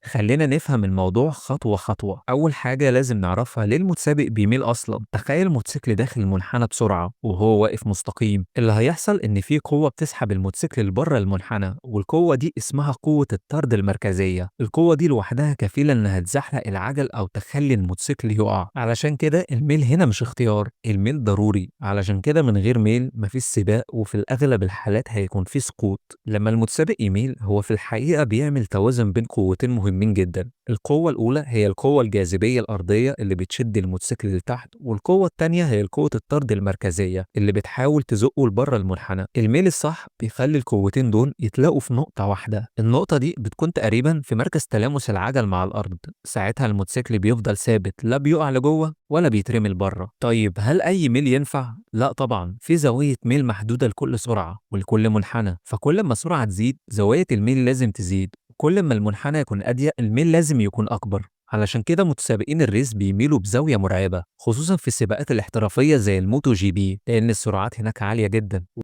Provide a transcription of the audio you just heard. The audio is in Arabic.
خلينا نفهم الموضوع خطوة خطوة. أول حاجة لازم نعرفها ليه المتسابق بيميل أصلا. تخيل موتوسيكل داخل المنحنى بسرعة وهو واقف مستقيم، اللي هيحصل إن في قوة بتسحب الموتوسيكل لبره المنحنى، والقوة دي اسمها قوة الطرد المركزية. القوة دي لوحدها كفيلة إنها تزحلق العجل أو تخلي الموتوسيكل يقع. علشان كده الميل هنا مش اختيار، الميل ضروري. علشان كده من غير ميل مفيش سباق، وفي الأغلب الحالات هيكون في سقوط. لما المتسابق يميل هو في الحقيقة بيعمل توازن بين قوتين مهمين جدا. القوة الأولى هي القوة الجاذبية الأرضية اللي بتشد الموتوسيكل لتحت، والقوة التانية هي قوة الطرد المركزية اللي بتحاول تزقه لبره المنحنى. الميل الصح بيخلي القوتين دول يتلاقوا في نقطة واحدة. النقطة دي بتكون تقريبا في مركز تلامس العجل مع الأرض. ساعتها الموتوسيكل بيفضل ثابت، لا بيقع لجوه ولا بيترمي لبره. طيب هل أي ميل ينفع؟ لا طبعا، في زاوية ميل محدودة لكل سرعة ولكل منحنى، فكل ما السرعة تزيد زاوية الميل لازم تزيد. كل ما المنحنى يكون أضيق الميل لازم يكون أكبر. علشان كده متسابقين الريس بيميلوا بزاوية مرعبة، خصوصا في السباقات الاحترافية زي الموتو جي بي، لأن السرعات هناك عالية جدا